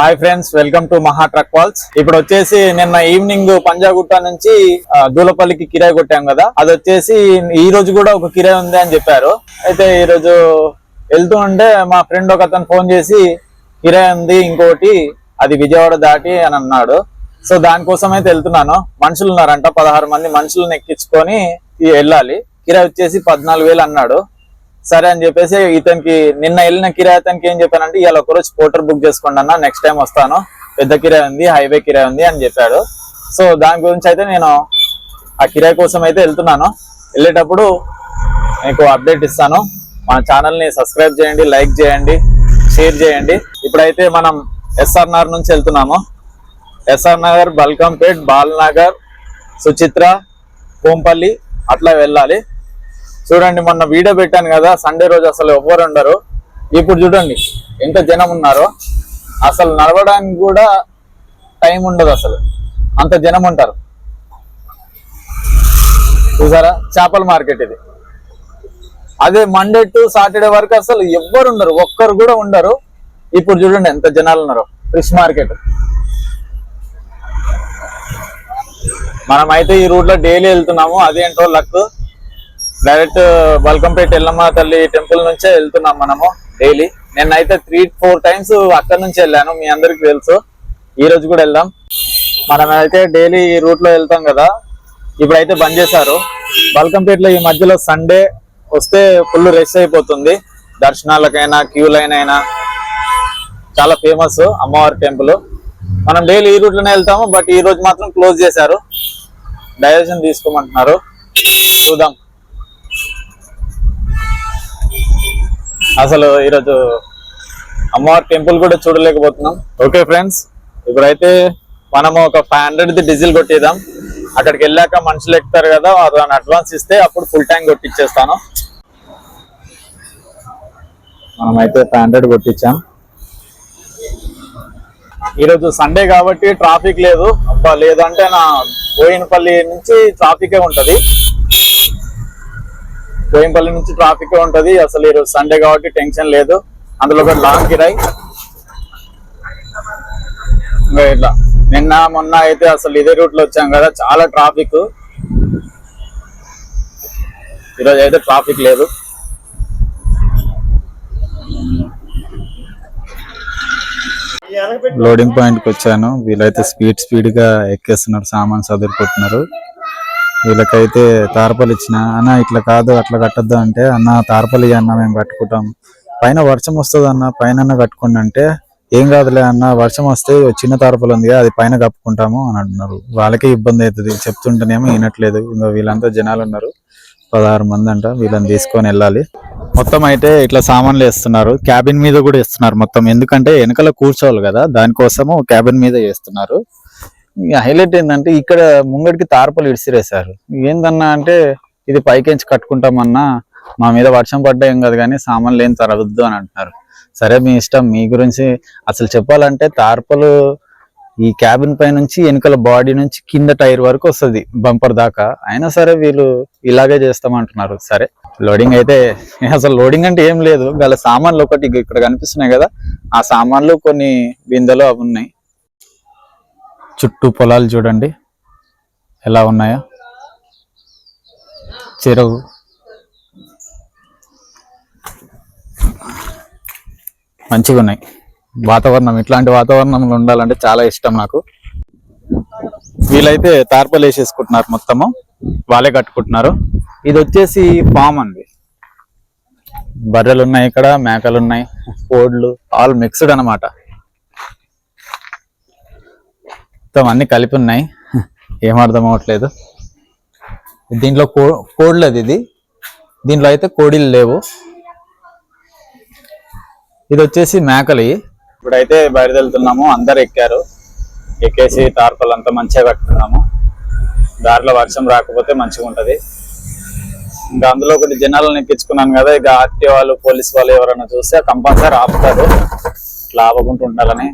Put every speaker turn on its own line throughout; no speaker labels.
Hi friends, welcome to మహా truck walls. ఇప్పుడు వచ్చేసి నిన్న ఈవినింగ్ పంజాగుట్ట నుంచి దూలపల్లికి కిరాయి కొట్టాం కదా, అది వచ్చేసి ఈ రోజు కూడా ఒక కిరాయి ఉంది అని చెప్పారు. అయితే ఈ రోజు వెళ్తూ ఉంటే మా ఫ్రెండ్ ఒక అతను ఫోన్ చేసి కిరాయి ఉంది ఇంకోటి, అది విజయవాడ దాటి అని అన్నాడు. సో దానికోసం అయితే వెళ్తున్నాను. మనుషులు ఉన్నారంట, 16 మంది మనుషులను ఎక్కించుకొని వెళ్ళాలి. కిరాయి వచ్చేసి 14,000 అన్నాడు. సరే అని చెప్పేసి ఇతనికి నిన్న వెళ్ళిన కిరాయి అతనికి ఏం చెప్పానంటే, ఇవాళ ఒకరోజు స్కూటర్ బుక్ చేసుకోండి అన్న, నెక్స్ట్ టైం వస్తాను, పెద్ద కిరాయి ఉంది, హైవే కిరాయి ఉంది అని చెప్పాడు. సో దాని గురించి అయితే నేను ఆ కిరాయి కోసం అయితే వెళ్తున్నాను. వెళ్ళేటప్పుడు మీకు అప్డేట్ ఇస్తాను. మన ఛానల్ని సబ్స్క్రైబ్ చేయండి, లైక్ చేయండి, షేర్ చేయండి. ఇప్పుడైతే మనం ఎస్ఆర్ నగర్ నుంచి వెళ్తున్నాము. ఎస్ఆర్ నగర్, బల్కంపేట్, బాలనగర్, సుచిత్ర, కోంపల్లి అట్లా వెళ్ళాలి. చూడండి, మొన్న వీడియో పెట్టాను కదా, సండే రోజు అసలు ఎవ్వరు ఉండరు. ఇప్పుడు చూడండి ఎంత జనం ఉన్నారో, అసలు నడవడానికి కూడా టైం ఉండదు, అసలు అంత జనం ఉంటారు. చూసారా, చేపల మార్కెట్ ఇది. అదే మండే టు సాటర్డే వరకు అసలు ఎవ్వరు ఉండరు, ఒక్కరు కూడా ఉండరు. ఇప్పుడు చూడండి ఎంత జనాలు ఉన్నారో. Fish market. మనమైతే ఈ రూట్ లో డైలీ వెళ్తున్నాము. అదేంటో లక్. డైరెక్ట్ బల్కంపేట ఎల్లమ్మ తల్లి టెంపుల్ నుంచే వెళ్తున్నాం మనము డైలీ. నేనైతే 3-4 టైమ్స్ అక్కడి నుంచి వెళ్ళాను, మీ అందరికి తెలుసు. ఈ రోజు కూడా వెళ్దాం. మనమైతే డైలీ ఈ రూట్ లో వెళ్తాం కదా, ఇప్పుడైతే బంద్ చేశారు. బల్కంపేటలో ఈ మధ్యలో సండే వస్తే ఫుల్ రష్ అయిపోతుంది. దర్శనాలకైనా క్యూలైనా చాలా ఫేమస్ అమ్మవారి టెంపుల్. మనం డైలీ ఈ రూట్ లోనే వెళ్తాము, బట్ ఈ రోజు మాత్రం క్లోజ్ చేశారు, డైరెక్షన్ తీసుకోమంటున్నారు. చూద్దాం. అసలు ఈరోజు అమ్మవారి టెంపుల్ కూడా చూడలేకపోతున్నాం. ఓకే ఫ్రెండ్స్, ఇప్పుడైతే మనము ఒక 500 డీజిల్ కొట్టేద్దాం. అక్కడికి వెళ్ళాక మనుషులు ఎక్కుతారు కదా, దాన్ని అడ్వాన్స్ ఇస్తే అప్పుడు ఫుల్ ట్యాంక్ కొట్టించేస్తాను. మనమైతే 500 కొట్టించాం. ఈరోజు సండే కాబట్టి ట్రాఫిక్ లేదు. అబ్బా, లేదంటే నా బోయినపల్లి నుంచి ట్రాఫికే ఉంటది. బోయినపల్లి నుంచి ట్రాఫిక్ ఉంటది. అసలు ఈరోజు సండే కాబట్టి టెన్షన్ లేదు. అందులో ఒక లాంగ్ కిరాయి. ఇంకా ఇట్లా నిన్న మొన్న అయితే అసలు ఇదే రూట్ లో వచ్చాం కదా, చాలా ట్రాఫిక్. ఈరోజు అయితే ట్రాఫిక్ లేదు. లోడింగ్ పాయింట్ కి వచ్చాను. వీళ్ళైతే స్పీడ్ గా ఎక్కేస్తున్నారు, సామాన్ చదువుకుంటున్నారు. వీళ్ళకైతే తారపల్లి ఇచ్చిన, అన్న ఇట్లా కాదు అట్లా కట్టద్దు అంటే, అన్న తారపల్లి అన్న మేము కట్టుకుంటాం, పైన వర్షం వస్తుంది అన్న, పైన కట్టుకోండి అంటే, ఏం కాదులే అన్న, వర్షం వస్తే చిన్న తారపల్లి ఉంది అది పైన కప్పుకుంటాము అని అంటున్నారు. వాళ్ళకే ఇబ్బంది అవుతుంది, చెప్తుంటేనేమో వినట్లేదు. ఇంకా వీళ్ళంతా జనాలు ఉన్నారు, 16 మంది అంట. వీళ్ళని తీసుకొని వెళ్ళాలి. మొత్తం అయితే ఇట్లా సామాన్లు వేస్తున్నారు, క్యాబిన్ మీద కూడా వేస్తున్నారు మొత్తం. ఎందుకంటే వెనకాల కూర్చోవాలి కదా, దానికోసము క్యాబిన్ మీద వేస్తున్నారు. హైలైట్ ఏంటంటే ఇక్కడ ముంగడికి తారపలు ఇడిసిరేశారు. ఏందన్నా అంటే, ఇది పైకించి కట్టుకుంటామన్నా, మా మీద వర్షం పడ్డా ఏం కాదు కానీ సామాన్లు ఏం తరవద్దు అని అంటున్నారు. సరే మీ ఇష్టం. మీ గురించి అసలు చెప్పాలంటే, తారపలు ఈ క్యాబిన్ పై నుంచి వెనకాల బాడీ నుంచి కింద టైర్ వరకు వస్తుంది, బంపర్ దాకా. అయినా సరే వీళ్ళు ఇలాగే చేస్తామంటున్నారు. సరే, లోడింగ్ అయితే అసలు లోడింగ్ అంటే ఏం లేదు, వాళ్ళ సామాన్లు ఒకటి ఇక్కడ కనిపిస్తున్నాయి కదా, ఆ సామాన్లు కొన్ని బిందెలు అవి ఉన్నాయి. చుట్టూ పొలాలు చూడండి ఎలా ఉన్నాయో, చెరువు. మంచిగా ఉన్నాయి వాతావరణం. ఇట్లాంటి వాతావరణంలో ఉండాలంటే చాలా ఇష్టం నాకు. వీళ్ళైతే తార్పలు వేసేసుకుంటున్నారు, మొత్తము వాళ్ళే కట్టుకుంటున్నారు. ఇది వచ్చేసి ఫామ్ అండి. బర్రెలు ఉన్నాయి, ఇక్కడ మేకలు ఉన్నాయి, కోడ్లు, ఆల్ మిక్స్డ్ అనమాట. మొత్తం అన్ని కలిపి ఉన్నాయి, ఏం అర్థం అవ్వట్లేదు. దీంట్లో కోడ్లేదు ఇది, దీంట్లో అయితే కోడిలు లేవు. ఇది వచ్చేసి మేకలి. ఇప్పుడైతే బయలుదేరుతున్నాము, అందరు ఎక్కారు. ఎక్కేసి తార్పలు అంతా మంచిగా కట్టుకున్నాము. దారిలో వర్షం రాకపోతే మంచిగా ఉంటది. ఇంకా అందులో ఒకటి జనాలను ఎక్కించుకున్నాను కదా, ఇక ఆర్టీఓ వాళ్ళు, పోలీస్ వాళ్ళు ఎవరైనా చూస్తే కంపల్సరీ ఆపుతారు. ఇట్లా ఆపకుండా ఉండాలని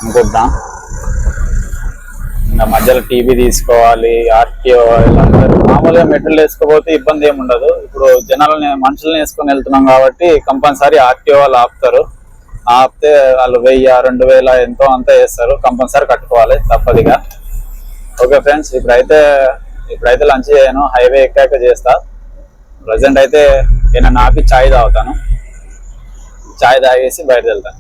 అనుకుంటున్నా. ఇంకా మధ్యలో టీవీ తీసుకోవాలి, ఆర్టీఓ వీళ్ళందరూ. మామూలుగా మెటీరియల్ వేసుకోపోతే ఇబ్బంది ఏమి ఉండదు. ఇప్పుడు మనుషులను వేసుకొని వెళ్తున్నాం కాబట్టి కంపల్సరీ ఆర్టీఓ వాళ్ళు ఆపుతారు. ఆపితే వాళ్ళు 1000-2000 ఎంతో అంతా వేస్తారు, కంపల్సరీ కట్టుకోవాలి తప్పదిగా. ఓకే ఫ్రెండ్స్, ఇప్పుడైతే లంచ్ చేయను, హైవే ఎక్కాక చేస్తా. ప్రజెంట్ అయితే నేను ఆపి చాయ్ తాగుతాను, చాయ్ తాగేసి బయట వెళ్తాను.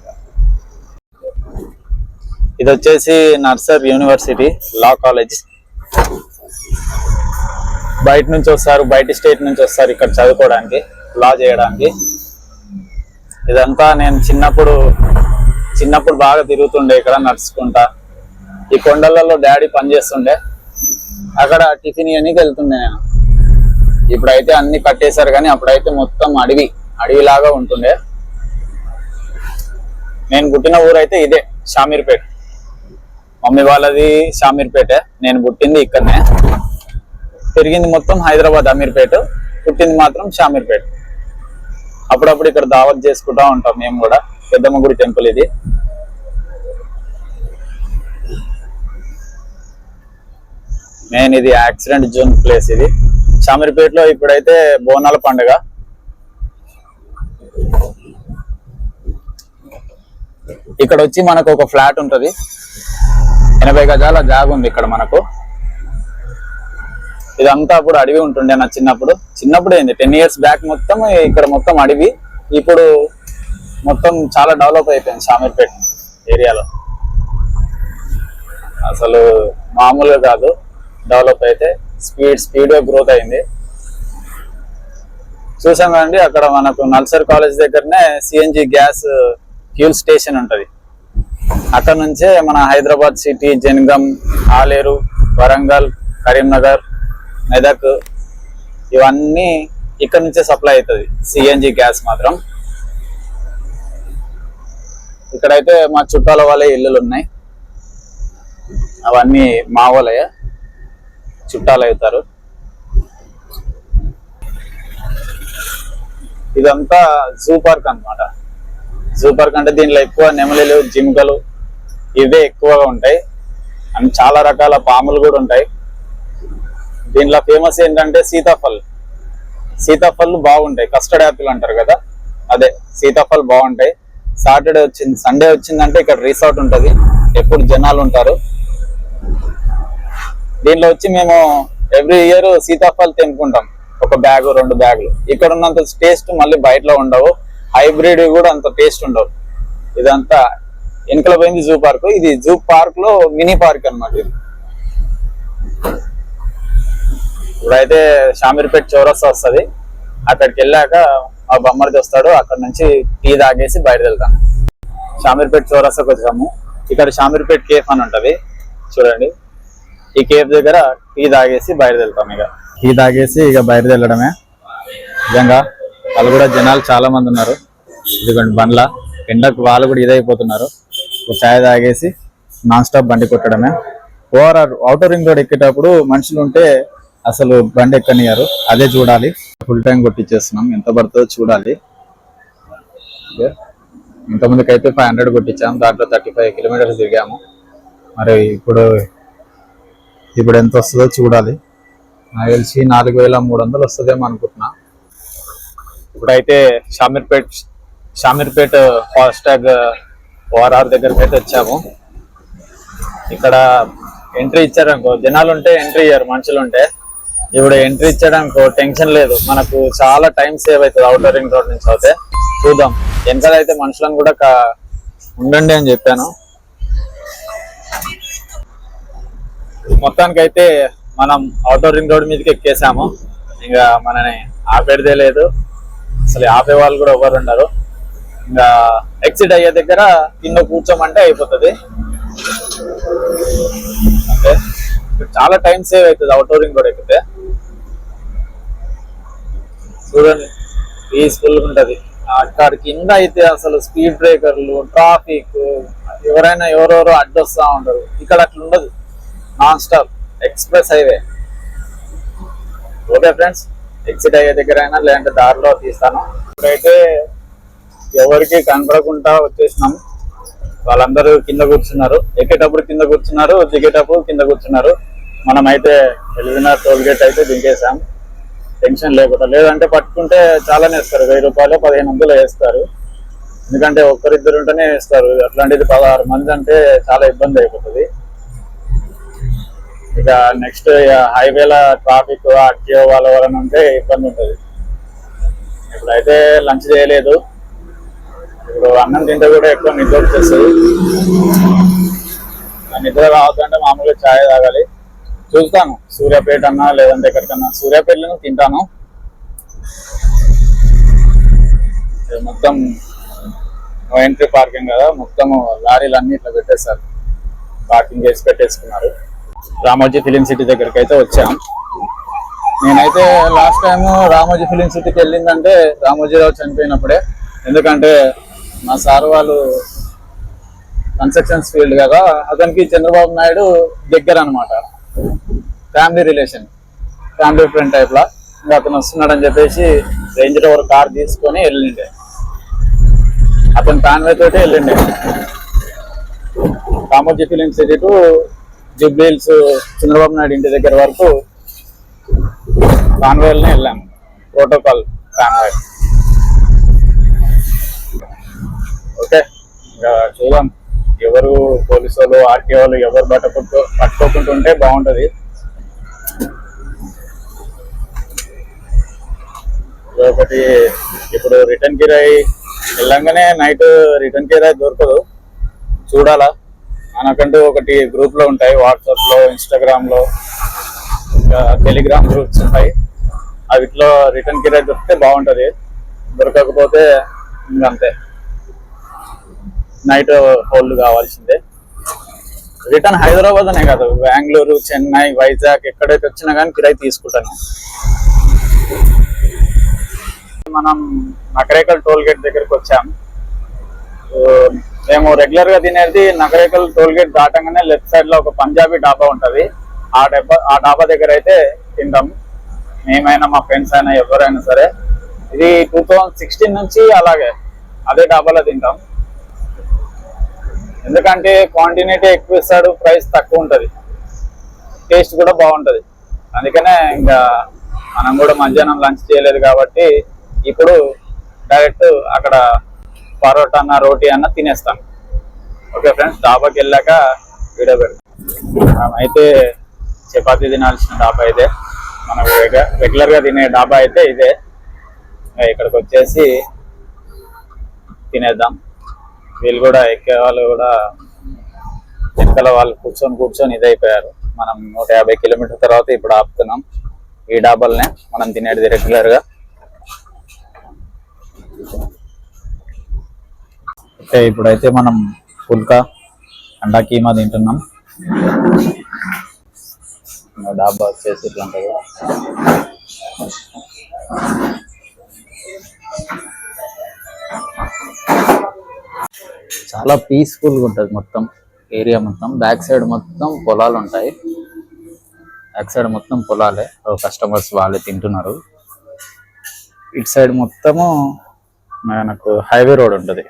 ఇది వచ్చేసి నర్సర్ యూనివర్సిటీ లా కాలేజ్. బయట నుంచి వస్తారు, బయట స్టేట్ నుంచి వస్తారు ఇక్కడ చదువుకోవడానికి, లా చేయడానికి. ఇదంతా నేను చిన్నప్పుడు బాగా తిరుగుతుండే ఇక్కడ నడుచుకుంటా. ఈ కొండలలో డాడీ పనిచేస్తుండే, అక్కడ టిఫిన్ ఇవన్నీ వెళ్తుండే నేను. ఇప్పుడైతే అన్ని కట్టేశారు, కానీ అప్పుడైతే మొత్తం అడవిలాగా ఉంటుండే. నేను పుట్టిన ఊరైతే ఇదే షామీర్పేట్. మమ్మీ వాళ్ళది షామీర్పేటే, నేను పుట్టింది ఇక్కడనే. పెరిగింది మొత్తం హైదరాబాద్ అమీర్పేట, పుట్టింది మాత్రం షామీర్పేట. అప్పుడప్పుడు ఇక్కడ దావత్ చేసుకుంటా ఉంటాం మేము కూడా. పెద్దమ్మ గుడి టెంపుల్ ఇది. మెయిన్ ఇది యాక్సిడెంట్ జోన్ ప్లేస్ ఇది షామీర్పేటలో. ఇప్పుడైతే బోనాల పండుగ. ఇక్కడ వచ్చి మనకు ఒక ఫ్లాట్ ఉంటది, 80 గజాల జాగ ఉంది ఇక్కడ మనకు. ఇదంతా అప్పుడు అడవి ఉంటుండే నా చిన్నప్పుడు ఏంది 10 years బ్యాక్ మొత్తం ఇక్కడ మొత్తం అడవి. ఇప్పుడు మొత్తం చాలా డెవలప్ అయిపోయింది షామీర్పేట ఏరియాలో, అసలు మామూలుగా కాదు. డెవలప్ అయితే స్పీడ్గా గ్రోత్ అయింది. చూసాం కదండి, అక్కడ మనకు నల్సర్ కాలేజ్ దగ్గరనే సిఎన్జి గ్యాస్ ఫ్యూల్ స్టేషన్ ఉంటది. అక్కడ నుంచే మన హైదరాబాద్ సిటీ, జనగం, ఆలేరు, వరంగల్, కరీంనగర్, మెదక్ ఇవన్నీ ఇక్కడ నుంచే సప్లై అవుతుంది సిఎన్జి గ్యాస్ మాత్రం. ఇక్కడైతే మా చుట్టాల వాళ్ళే ఇల్లులు ఉన్నాయి, అవన్నీ మా వాళ్ళే చుట్టాలు అవుతారు. ఇదంతా జూ పార్క్ అన్నమాట. జూ పార్క్ అంటే దీనిలో ఎక్కువ నెమలిలు, జింకలు ఇవే ఎక్కువగా ఉంటాయి. అండ్ చాలా రకాల పాములు కూడా ఉంటాయి. దీనిలో ఫేమస్ ఏంటంటే సీతాఫల్ బాగుంటాయి. కస్టర్డ్ యాపిల్ అంటారు కదా, అదే సీతాఫల్ బాగుంటాయి. సండే వచ్చిందంటే ఇక్కడ రిసార్ట్ ఉంటుంది, ఎప్పుడు జనాలు ఉంటారు. దీనిలో వచ్చి మేము ఎవ్రీ ఇయర్ సీతాఫల్ తెంపుకుంటాం, 1 బ్యాగ్ 2 బ్యాగులు. ఇక్కడ ఉన్నంత టేస్ట్ మళ్ళీ బయటలో ఉండవు, హైబ్రిడ్ కూడా అంత టేస్ట్ ఉండవు. ఇదంతా వెనుకల పోయింది జూ పార్క్. ఇది జూ పార్క్ లో మినీ పార్క్ అన్నమాట. ఇది ఇప్పుడైతే షామీర్పేట చౌరస్తా వస్తుంది, అక్కడికి వెళ్ళాక మా బొమ్మడిది వస్తాడు, అక్కడ నుంచి టీ తాగేసి బయట వెళ్తాను. షామీర్పేట చౌరస్తాకి వచ్చాము. ఇక్కడ షామీర్పేట కేఫ్ అని ఉంటది చూడండి. ఈ కేఫ్ దగ్గర టీ తాగేసి బయట వెళ్తాం. టీ తాగేసి బయట వెళ్ళడమే. నిజంగా వాళ్ళు కూడా జనాలు చాలా మంది ఉన్నారు. ఇదిగోండి బండ్ల ఎండకు వాళ్ళు కూడా ఇదైపోతున్నారు. చాయ్ తాగేసి నాన్ స్టాప్ బండి కొట్టడమే. ఔటర్ రింగ్ రోడ్ ఎక్కేటప్పుడు మనుషులు ఉంటే అసలు బండి ఎక్కనియారు, అదే చూడాలి. ఫుల్ టైం కొట్టించేస్తున్నాం, ఎంత పడుతుందో చూడాలి. ఇంతకుముందుకు అయితే 500 కొట్టించాము, దాంట్లో 35 కిలోమీటర్స్ తిరిగాము. మరి ఇప్పుడు ఎంత వస్తుందో చూడాలి. నాకు తెలిసి 4300 వస్తుందేమో అనుకుంటున్నా. ఇప్పుడైతే షామీర్పేట ఫాస్టాగ్ ORR దగ్గరికి అయితే వచ్చాము. ఇక్కడ ఎంట్రీ ఇచ్చారనుకో, జనాలు ఉంటే ఎంట్రీ ఇయ్యారు, మనుషులు ఉంటే. ఇప్పుడు ఎంట్రీ ఇచ్చడానికి టెన్షన్ లేదు, మనకు చాలా టైం సేవ్ అవుతుంది ఔటర్ రింగ్ రోడ్ నుంచి. అయితే చూద్దాం, వెనకాల అయితే మనుషులను కూడా ఉండండి అని చెప్పాను. మొత్తానికైతే మనం ఔటర్ రింగ్ రోడ్ మీదకి ఎక్కేసాము. ఇంకా మనని ఆపేదే లేదు, అసలు ఆపే వాళ్ళు కూడా ఎవరు ఉండరు. ఇంకా ఎగ్జిట్ అయ్యే దగ్గర కింద కూర్చోమంటే అయిపోతుంది. అంటే చాలా టైం సేవ్ అవుతుంది ఔటర్ రింగ్ రోడ్ ఎక్కితే. చూడండి పీస్ఫుల్గా ఉంటుంది. అక్కడ కింద అయితే అసలు స్పీడ్ బ్రేకర్లు, ట్రాఫిక్, ఎవరెవరో అడ్డొస్తా ఉంటారు. ఇక్కడ అట్లా ఉండదు, non stop express highway. Okay friends, exit అయ్యే దగ్గర అయినా లేదంటే దారిలో తీస్తాను. ఇప్పుడైతే ఎవరికి కనపడకుండా వచ్చేసినాం. వాళ్ళందరూ కింద కూర్చున్నారు, ఎక్కేటప్పుడు కింద కూర్చున్నారు, దిగేటప్పుడు కింద కూర్చున్నారు. మనమైతే ఎలిమినార్ టోల్ గేట్ అయితే దిగేసాం, టెన్షన్ లేకుండా. లేదంటే పట్టుకుంటే చాలానే వేస్తారు, 1000 రూపాయలు 1500 వేస్తారు. ఎందుకంటే ఒక్కరిద్దరు ఉంటేనే ఇస్తారు, అట్లాంటిది 16 మంది అంటే చాలా ఇబ్బంది అయిపోతుంది. ఇక నెక్స్ట్ హైవేల ట్రాఫిక్ ఆర్టీఓ వాళ్ళ వలన ఉంటే ఇబ్బంది ఉంటుంది. ఇప్పుడైతే లంచ్ చేయలేదు, ఇప్పుడు అన్నం తింటే కూడా ఎక్కువ నిద్ర వచ్చేస్తుంది. నిద్ర రావద్దంటే మామూలుగా ఛాయ్ తాగాలి. చూస్తాను సూర్యాపేట అన్నా లేదంటే ఎక్కడికన్నా. సూర్యాపేటలో తింటాను. మొత్తం నో ఎంట్రీ పార్కింగ్ కదా, మొత్తం లారీలు అన్ని ఇట్లా పెట్టేస్తారు, పార్కింగ్ చేసి పెట్టేసుకున్నారు. రామోజీ ఫిలిం సిటీ దగ్గరికి అయితే వచ్చాం. నేనైతే లాస్ట్ టైం రామోజీ ఫిలిం సిటీకి వెళ్ళిందంటే రామోజీరావు చనిపోయినప్పుడే. ఎందుకంటే మా సార్ వాళ్ళు కన్స్ట్రక్షన్స్ ఫీల్డ్ కదా, అతనికి చంద్రబాబు నాయుడు దగ్గర అనమాట, family relation, family friend type లా. ఇంకా అతను వస్తున్నాడని చెప్పేసి రేంజ్ రోవర్ కార్ తీసుకొని వెళ్ళిండే, అతను ఫ్యామిలీ తోటి వెళ్ళిండే రామోజీ ఫిలిం సిటీ టు జూబ్లీ హిల్స్ చంద్రబాబు నాయుడు ఇంటి దగ్గర వరకు కాన్వేల్నే వెళ్ళాం, ప్రోటోకాల్ కాన్వే. ఓకే, ఇంకా చూద్దాం ఎవరు పోలీసు వాళ్ళు ఆర్టీ వాళ్ళు ఎవరు పట్టుకోకుంటుంటే బాగుంటది. ఒకటి ఇప్పుడు రిటర్న్ కిరాయి వెళ్ళంగానే నైట్ రిటర్న్ కిరాయి దొరకదు, చూడాలా. మనకంటూ ఒకటి గ్రూప్ లో ఉంటాయి, వాట్సాప్ లో, ఇన్స్టాగ్రామ్ లో, టెలిగ్రామ్ గ్రూప్స్ ఉంటాయి. వీటిలో రిటర్న్ కిరాయి దొరికితే బాగుంటది, దొరకకపోతే ఇంకంతే, నైట్ హోల్డ్ కావాల్సిందే. రిటర్న్ హైదరాబాద్ అనే కాదు, బెంగళూరు, చెన్నై, వైజాగ్ ఎక్కడైతే వచ్చినా కానీ కిరాయి తీసుకుంటాను. మనం నకరేకల్ టోల్ గేట్ దగ్గరికి వచ్చాం. మేము రెగ్యులర్ గా తినేది నకరేకల్ టోల్ గేట్ దాటంగానే లెఫ్ట్ సైడ్ లో ఒక పంజాబీ డాబా ఉంటది. ఆ డాబా దగ్గర అయితే తింటాం, మేమైనా మా ఫ్రెండ్స్ అయినా ఎవరైనా సరే. ఇది 2016 నుంచి అలాగే అదే డాబాలో తింటాం. ఎందుకంటే క్వాంటిటీ ఎక్కువ ఇస్తాడు, ప్రైస్ తక్కువ ఉంటది, టేస్ట్ కూడా బాగుంటది. అందుకనే ఇంకా మనం కూడా మధ్యాహ్నం లంచ్ చేయలేదు కాబట్టి ఇప్పుడు డైరెక్ట్ అక్కడ పరోటా అన్న రోటీ అన్న తినేస్తాం. ఓకే ఫ్రెండ్స్, డాబాకి వెళ్ళాక వీడియో పెడతాం. అయితే చపాతీ తినాల్సిన డాబా ఇదే, మనం రెగ్యులర్ గా తినే డాబా అయితే ఇదే. ఇక్కడికి వచ్చేసి తినేద్దాం. వీళ్ళు కూడా ఎక్కే వాళ్ళు కూడా వెనకాల వాళ్ళు కూర్చొని ఇదైపోయారు. మనం 150 కిలోమీటర్ తర్వాత ఇప్పుడు ఆపుతున్నాం ఈ డాబాలనే మనం తినేది రెగ్యులర్ గా. ఓకే, ఇప్పుడైతే మనం పుల్కా అండా కీమా తింటున్నాం. డాబా వచ్చేసి ఇట్లా ఉంటుంది. చాలా పీస్ఫుల్గా ఉంటుంది మొత్తం ఏరియా మొత్తం. బ్యాక్ సైడ్ మొత్తం పొలాలు ఉంటాయి, బ్యాక్ సైడ్ మొత్తం పొలాలే, కస్టమర్స్ వాళ్ళే తింటున్నారు. ఇటు సైడ్ మొత్తము మనకు హైవే రోడ్ ఉంటుంది,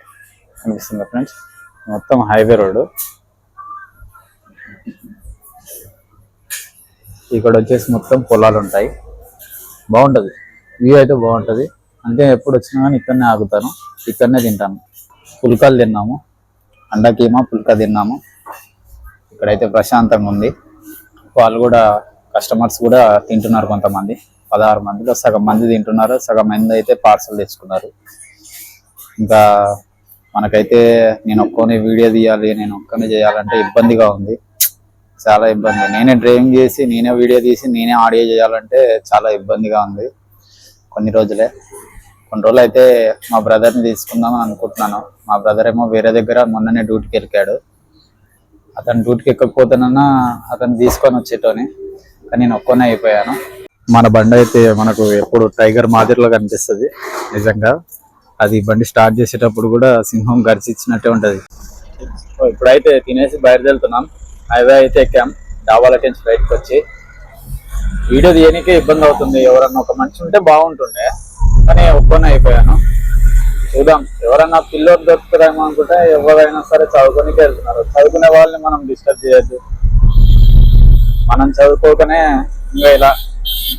కనిపిస్తుంది ఫ్రెండ్స్, మొత్తం హైవే రోడ్. ఇక్కడ వచ్చేసి మొత్తం పొలాలు ఉంటాయి, బాగుంటుంది వ్యూ అయితే బాగుంటుంది. అంటే ఎప్పుడు వచ్చినా కానీ ఇక్కడనే ఆగుతాను, ఇక్కడనే తింటాను. పుల్కాలు తిన్నాము, అండా కీమా పుల్కా తిన్నాము. ఇక్కడైతే ప్రశాంతంగా ఉంది. వాళ్ళు కూడా కస్టమర్స్ కూడా తింటున్నారు, కొంతమంది 16 మందిలో సగం మంది తింటున్నారు, సగం మంది అయితే పార్సల్ తెచ్చుకున్నారు. ఇంకా మనకైతే నేను ఒక్కనే వీడియో తీయాలి, నేను ఒక్కనే చేయాలంటే ఇబ్బందిగా ఉంది, చాలా ఇబ్బంది. నేనే డ్రైవింగ్ చేసి, నేనే వీడియో తీసి, నేనే ఆడియో చేయాలంటే చాలా ఇబ్బందిగా ఉంది. కొన్ని రోజులు అయితే మా బ్రదర్ని తీసుకుందామని అనుకుంటున్నాను. మా బ్రదర్ ఏమో వేరే దగ్గర మొన్ననే డ్యూటీకి వెళ్ళాడు. అతను డ్యూటీకి ఎక్కకపోతేనన్నా అతను తీసుకొని వచ్చేటోని, కానీ నేను ఒక్కనే అయిపోయాను. మన బండి అయితే మనకు ఎప్పుడు టైగర్ మాదిరిలో కనిపిస్తుంది నిజంగా. అది బండి స్టార్ట్ చేసేటప్పుడు కూడా సింహం గర్జించినట్టే ఉంటది. ఇప్పుడైతే తినేసి బయలుదేరుతున్నాం. హైవే అయితే ఎక్కాం. డాబాలకి నుంచి బయటకు వచ్చి వీడియో తీయడానికే ఇబ్బంది అవుతుంది. ఎవరన్నా ఒక మనిషి ఉంటే బాగుంటుండే, కానీ ఒక్కనే అయిపోయాను. చూద్దాం, ఎవరన్నా పిల్లలు దొరుకుతారేమో అనుకుంటే ఎవరైనా సరే చదువుకోనికే వెళ్తున్నారు. చదువుకునే వాళ్ళని మనం డిస్టర్బ్ చేయొద్దు. మనం చదువుకోకనే ఇంకా ఇలా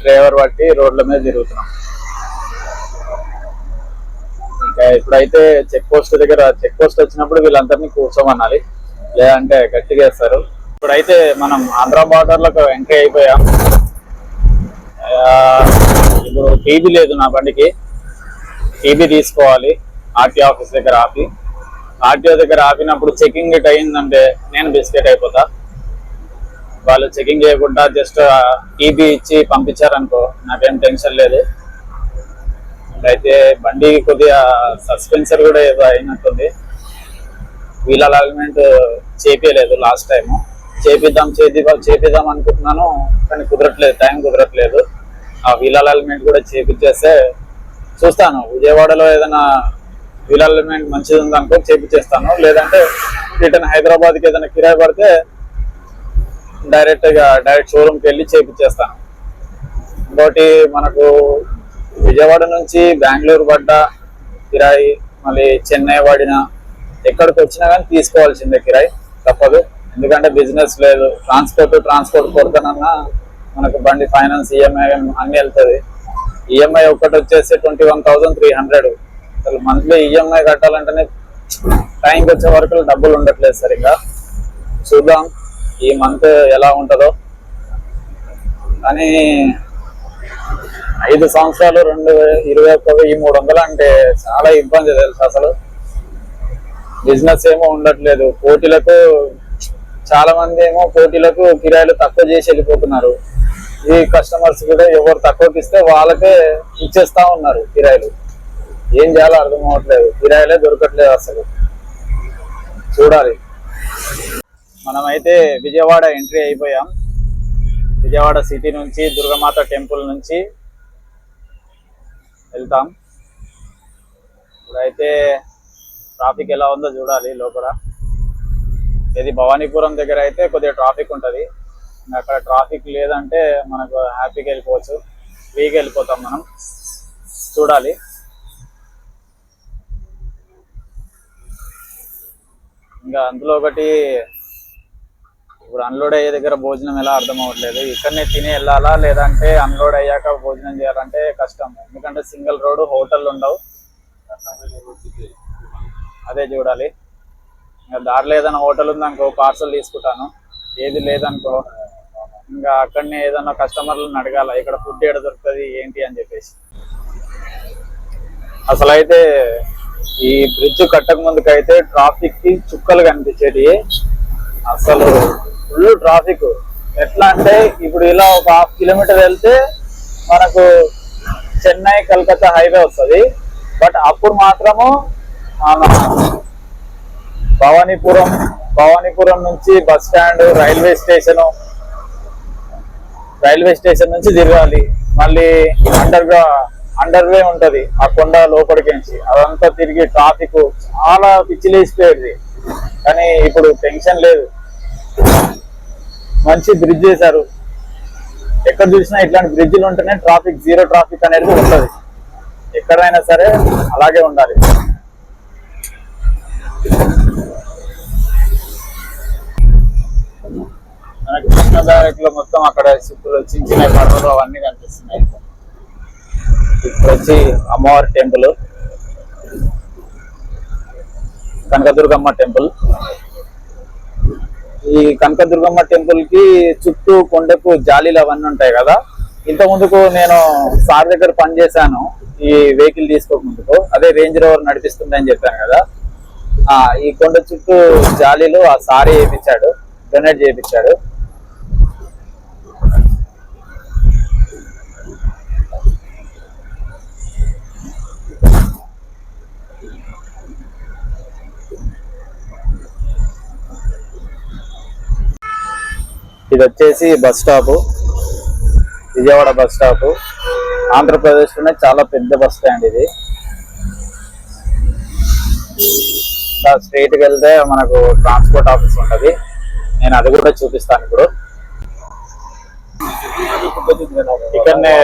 డ్రైవర్ బట్టి రోడ్ల మీద తిరుగుతున్నాం. ఇంకా ఇప్పుడైతే చెక్ పోస్ట్ వచ్చినప్పుడు వీళ్ళందరినీ కూర్చోమనాలి, లేదంటే గట్టిగా వేస్తారు. ఇప్పుడైతే మనం ఆంధ్ర బార్డర్లకు ఎంట్రీ అయిపోయాం. ఇప్పుడు టీబీ లేదు నా బండికి, టీబీ తీసుకోవాలి. ఆర్టీఓ ఆఫీస్ దగ్గర ఆర్టీఓ దగ్గర ఆపినప్పుడు చెకింగ్ ఇట్ అయిందంటే నేను బిస్కెట్ అయిపోతా. వాళ్ళు చెకింగ్ చేయకుండా జస్ట్ టీబీ ఇచ్చి పంపించారనుకో నాకేం టెన్షన్ లేదు. అయితే బండి కొద్దిగా సస్పెన్సర్ కూడా ఏదో అయినట్టుంది, వీల్ అలైన్మెంట్ చేపియలేదు లాస్ట్ టైం. చేపిద్దాం అనుకుంటున్నాను కానీ కుదరట్లేదు, టైం కుదరట్లేదు. ఆ వీల్ అలైన్మెంట్ కూడా చేపిచ్చేస్తే చూస్తాను, విజయవాడలో ఏదైనా వీల్ అలైన్మెంట్ మంచిది ఉందనుకో చేపిచ్చేస్తాను, లేదంటే రిటర్న్ హైదరాబాద్కి ఏదైనా కిరాయి పడితే డైరెక్ట్ షోరూమ్కి వెళ్ళి చేపిచ్చేస్తాను. ఇంకోటి మనకు విజయవాడ నుంచి బెంగళూరు పడ్డా కిరాయి, మళ్ళీ చెన్నై పడినా ఎక్కడికి వచ్చినా కానీ తీసుకోవాల్సిందే కిరాయి, తప్పదు. ఎందుకంటే బిజినెస్ లేదు, ట్రాన్స్పోర్ట్ కొడతానన్నా మనకు బండి ఫైనాన్స్ ఈఎంఐ అన్ని వెళ్తుంది. ఈఎంఐ ఒక్కటి వచ్చేసి 21,300. అసలు మంత్లీ ఈఎంఐ కట్టాలంటేనే టైంకి వచ్చే వరకు డబ్బులు ఉండట్లేదు సరిగ్గా. చూద్దాం ఈ మంత్ ఎలా ఉంటుందో. కానీ 5 సంవత్సరాలు 2,21,300 అంటే చాలా ఇబ్బంది తెలుసు. అసలు బిజినెస్ ఏమో ఉండట్లేదు, పోటీలకు చాలా మంది ఏమో కిరాయిలు తక్కువ చేసి వెళ్ళిపోతున్నారు. ఈ కస్టమర్స్ కూడా ఎవరు తక్కువకి ఇస్తే వాళ్ళకే ఇచ్చేస్తా ఉన్నారు కిరాయిలు. ఏం చేయాలో అర్థం అవ్వట్లేదు, కిరాయిలే దొరకట్లేదు అసలు. చూడాలి. మనమైతే విజయవాడ ఎంట్రీ అయిపోయాం. విజయవాడ సిటీ నుంచి దుర్గామాత టెంపుల్ నుంచి వెళ్తాం. ఇప్పుడైతే ట్రాఫిక్ ఎలా ఉందో చూడాలి లోపల. ఇది భవానీపురం దగ్గర అయితే కొద్దిగా ట్రాఫిక్ ఉంటుంది, అక్కడ ట్రాఫిక్ లేదంటే మనకు హ్యాపీగా వెళ్ళిపోవచ్చు, ఫ్రీగా వెళ్ళిపోతాం మనం. చూడాలి. ఇంకా అందులో ఒకటి ఇప్పుడు అన్లోడ్ అయ్యే దగ్గర భోజనం ఎలా అర్థం అవ్వట్లేదు. ఇక్కడనే తిని వెళ్ళాలా లేదంటే అన్లోడ్ అయ్యాక భోజనం చేయాలంటే కష్టం, ఎందుకంటే సింగిల్ రోడ్, హోటళ్ళు ఉండవు. అదే చూడాలి. ఇంకా దారిలో ఏదైనా హోటల్ ఉందనుకో పార్సల్ తీసుకుంటాను, ఏది లేదనుకో ఇంకా అక్కడనే ఏదైనా కస్టమర్లను అడగాల ఇక్కడ ఫుడ్ ఏడ దొరుకుతుంది ఏంటి అని చెప్పేసి. అసలు అయితే ఈ బ్రిడ్జ్ కట్టక ముందుకైతే ట్రాఫిక్ కి చుక్కలు కనిపించేది. అసలు ఫుల్ ట్రాఫిక్. ఎట్లా అంటే ఇప్పుడు ఇలా ఒక 1/2 కిలోమీటర్ వెళ్తే మనకు చెన్నై కలకత్తా హైవే వస్తుంది. బట్ అప్పుడు మాత్రము భవానీపురం నుంచి బస్ స్టాండ్, రైల్వే స్టేషన్ నుంచి తిరగాలి. మళ్ళీ అండర్వే ఉంటది ఆ కొండ లోపలికి నుంచి, అదంతా తిరిగి ట్రాఫిక్ చాలా పిచ్చిలేసిపోయేది. కానీ ఇప్పుడు టెన్షన్ లేదు, మంచి బ్రిడ్జ్ చేశారు. ఎక్కడ చూసినా ఇట్లాంటి బ్రిడ్జిలు ఉంటేనే జీరో ట్రాఫిక్ అనేది ఉంటుంది. ఎక్కడైనా సరే అలాగే ఉండాలి. మనకి చిన్న బ్యారెక్ లో మొత్తం అక్కడ చిన్న పడవలు అవన్నీ కనిపిస్తున్నాయి. ఇప్పుడు వచ్చి అమ్మవారి టెంపుల్, కనకదుర్గమ్మ టెంపుల్. ఈ కనకదుర్గమ్మ టెంపుల్ కి చుట్టూ కొండకు జాలీలు అవన్నీ ఉంటాయి కదా. ఇంత ముందుకు నేను సార్ దగ్గర పనిచేశాను ఈ వెహికల్ తీసుకోక ముందుకు, అదే రేంజ్ రోవర్ నడిపిస్తుంది అని చెప్పాను కదా. ఈ కొండ చుట్టూ జాలీలు ఆ సారీ చేయించాడు, డొనేట్ చేయించాడు. ఇది వచ్చేసి bus stop, Vijayawada bus stop. Andhra Pradesh లోనే చాలా పెద్ద బస్ స్టాండ్ ఇది. స్ట్రైట్ కి వెళ్తే మనకు ట్రాన్స్పోర్ట్ ఆఫీస్ ఉంటది, నేను అది కూడా చూపిస్తాను ఇప్పుడు. ఇక్కడనే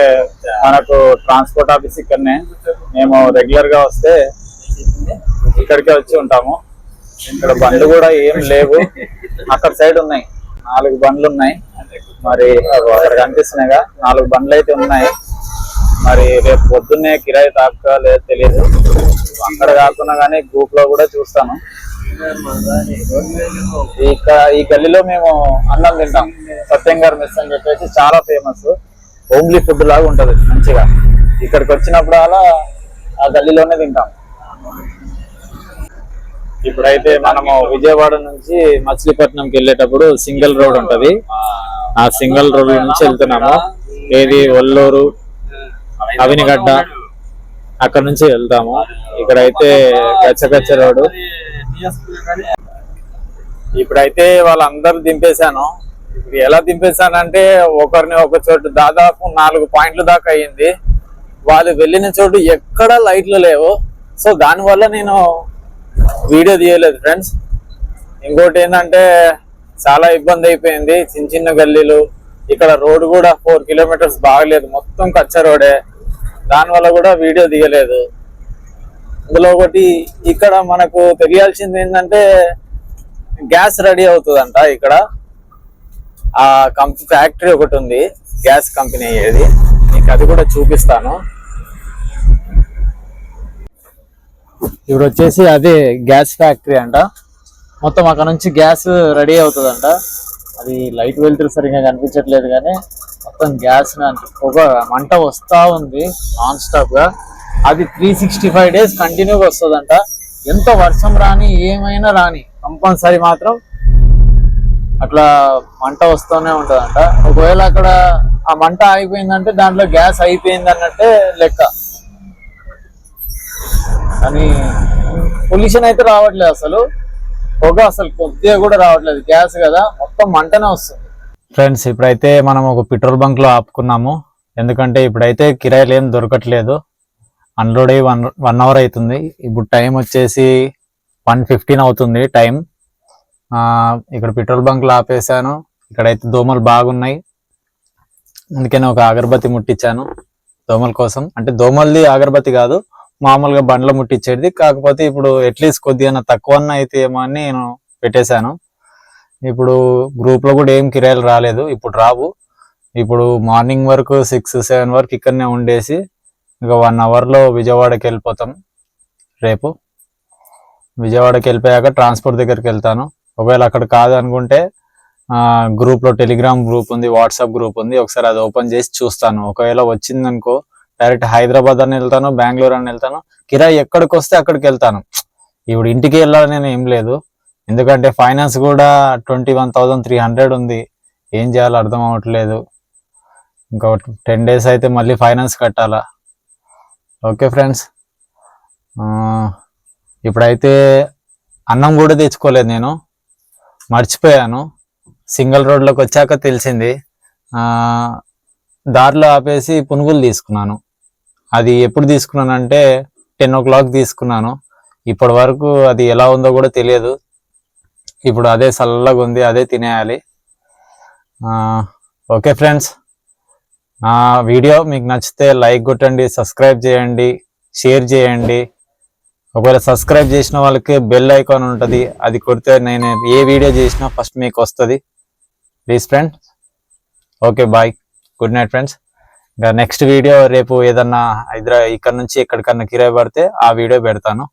మనకు ట్రాన్స్పోర్ట్ ఆఫీస్ ఇక్కడనే. మేము రెగ్యులర్ గా వస్తే ఇక్కడికే వచ్చి ఉంటాము. ఇక్కడ బండ్లు కూడా ఏం లేవు, అక్కడ సైడ్ ఉన్నాయి 4 బండ్లు ఉన్నాయి. మరి అక్కడ కనిపిస్తున్నాయిగా 4 బండ్లు అయితే ఉన్నాయి. మరి రేపు పొద్దున్నే కిరాయి తాకా లేదు తెలియదు. అక్కడ కాకుండా కానీ గ్రూప్ లో కూడా చూస్తాను. ఈ గల్లీలో మేము అన్నం తింటాం. సత్యం గారి మెస్ అని చెప్పేసి చాలా ఫేమస్. హోమ్లీ ఫుడ్ లాగా ఉంటది మంచిగా. ఇక్కడికి వచ్చినప్పుడు అలా ఆ గల్లీలోనే తింటాం. ఇప్పుడైతే మనము విజయవాడ నుంచి మచిలీపట్నంకి వెళ్ళేటప్పుడు సింగిల్ రోడ్ ఉంటది. ఆ సింగిల్ రోడ్ నుంచి వెళ్తున్నాము. ఏది ఒల్లూరు, అవినిగడ్డ అక్కడ నుంచి వెళ్తాము. ఇక్కడైతే గచ్చగచ్చ రోడ్డు. ఇప్పుడైతే వాళ్ళందరూ దింపేశాను. ఇప్పుడు ఎలా దింపేశానంటే ఒకరిని ఒక చోటు దాదాపు 4 పాయింట్ల దాకా అయ్యింది. వాళ్ళు వెళ్ళిన చోటు ఎక్కడ లైట్లు లేవు. సో దానివల్ల నేను వీడియో తీయలేదు ఫ్రెండ్స్. ఇంకోటి ఏంటంటే చాలా ఇబ్బంది అయిపోయింది. చిన్న చిన్న గల్లీలు. ఇక్కడ రోడ్ కూడా 4 కిలోమీటర్స్ బాగలేదు, మొత్తం కచ్చ రోడే. దానివల్ల కూడా వీడియో తీయలేదు. అందులో ఒకటి ఇక్కడ మనకు తెలియాల్సింది ఏంటంటే గ్యాస్ రెడీ అవుతుందంట. ఇక్కడ ఆ ఫ్యాక్టరీ ఒకటి ఉంది, గ్యాస్ కంపెనీ అయ్యేది. మీకు అది కూడా చూపిస్తాను. ఇప్పుడు వచ్చేసి అదే గ్యాస్ ఫ్యాక్టరీ అంట. మొత్తం అక్కడ నుంచి గ్యాస్ రెడీ అవుతుందంట. అది లైట్ వెళ్తురు సరిగ్గా కనిపించట్లేదు కానీ మొత్తం గ్యాస్ ఒక మంట వస్తా ఉంది నాన్ స్టాప్ గా. అది 365 days కంటిన్యూగా వస్తుందంట. ఎంత వర్షం రాని ఏమైనా రాని కంపల్సరీ మాత్రం అట్లా మంట వస్తూనే ఉంటదంట. ఒకవేళ అక్కడ ఆ మంట ఆగిపోయిందంటే దాంట్లో గ్యాస్ అయిపోయింది అన్నట్టే లెక్క. కానీ పొల్యూషన్ అయితే రావట్లేదు, అసలు పొగ అసలు కొద్దిగా కూడా రావట్లేదు. గ్యాస్ కదా, మొత్తం మంటనే వస్తుంది. ఫ్రెండ్స్ ఇప్పుడైతే మనం ఒక పెట్రోల్ బంక్ లో ఆపుకున్నాము. ఎందుకంటే ఇప్పుడైతే కిరాయిలు ఏం దొరకట్లేదు. అన్లోడ్ అయ్యి 1 hour అవుతుంది. ఇప్పుడు టైం వచ్చేసి 1:15 అవుతుంది టైం. ఇక్కడ పెట్రోల్ బంక్ లో ఆపేసాను. ఇక్కడైతే దోమలు బాగున్నాయి, అందుకని ఒక అగరబత్తి ముట్టించాను దోమల కోసం. అంటే దోమలది అగరబత్తి కాదు, మామూలుగా బండ్లో ముట్టించేది. కాకపోతే ఇప్పుడు అట్లీస్ట్ కొద్దిగా తక్కువ అయితే ఏమో అని నేను పెట్టేశాను. ఇప్పుడు గ్రూప్ లో కూడా ఏం కిరాయిలు రాలేదు, ఇప్పుడు రావు. ఇప్పుడు మార్నింగ్ వరకు 6-7 వరకు ఇక్కడనే ఉండేసి ఇక 1 hour లో విజయవాడకి వెళ్ళిపోతాం. రేపు విజయవాడకి వెళ్ళిపోయాక ట్రాన్స్పోర్ట్ దగ్గరికి వెళ్తాను. ఒకవేళ అక్కడ కాదు అనుకుంటే గ్రూప్ లో టెలిగ్రామ్ గ్రూప్ ఉంది, వాట్సాప్ గ్రూప్ ఉంది, ఒకసారి అది ఓపెన్ చేసి చూస్తాను. ఒకవేళ వచ్చిందనుకో డైరెక్ట్ హైదరాబాద్ అని వెళ్తాను, బెంగళూరు అని వెళ్తాను. కిరాయి ఎక్కడికి వస్తే అక్కడికి వెళ్తాను. ఇప్పుడు ఇంటికి వెళ్ళాలని ఏం లేదు, ఎందుకంటే ఫైనాన్స్ కూడా 21,300 ఉంది. ఏం చేయాలో అర్థం అవ్వట్లేదు. ఇంకా 10 days అయితే మళ్ళీ ఫైనాన్స్ కట్టాలా. ఓకే ఫ్రెండ్స్, ఇప్పుడైతే అన్నం కూడా తెచ్చుకోలేదు, నేను మర్చిపోయాను. సింగిల్ రోడ్లోకి వచ్చాక తెలిసింది. దారిలో ఆపేసి పునుగులు తీసుకున్నాను. అది ఎప్పుడు తీసుకున్నానంటే 10 o'clock తీసుకున్నాను. ఇప్పటి వరకు అది ఎలా ఉందో కూడా తెలియదు. ఇప్పుడు అదే చల్లగా ఉంది, అదే తినేయాలి. ఓకే ఫ్రెండ్స్, నా వీడియో మీకు నచ్చితే లైక్ కొట్టండి, సబ్స్క్రైబ్ చేయండి, షేర్ చేయండి. ఒకవేళ సబ్స్క్రైబ్ చేసిన వాళ్ళకి బెల్ ఐకాన్ ఉంటుంది, అది కొడితే నేను ఏ వీడియో చేసినా ఫస్ట్ మీకు వస్తుంది. Please friends. Okay bye, good night friends. ఇంకా నెక్స్ట్ వీడియో రేపు ఏదన్నా ఇక్కడ నుంచి ఎక్కడికన్నా కిరాయి పడితే ఆ వీడియో పెడతాను.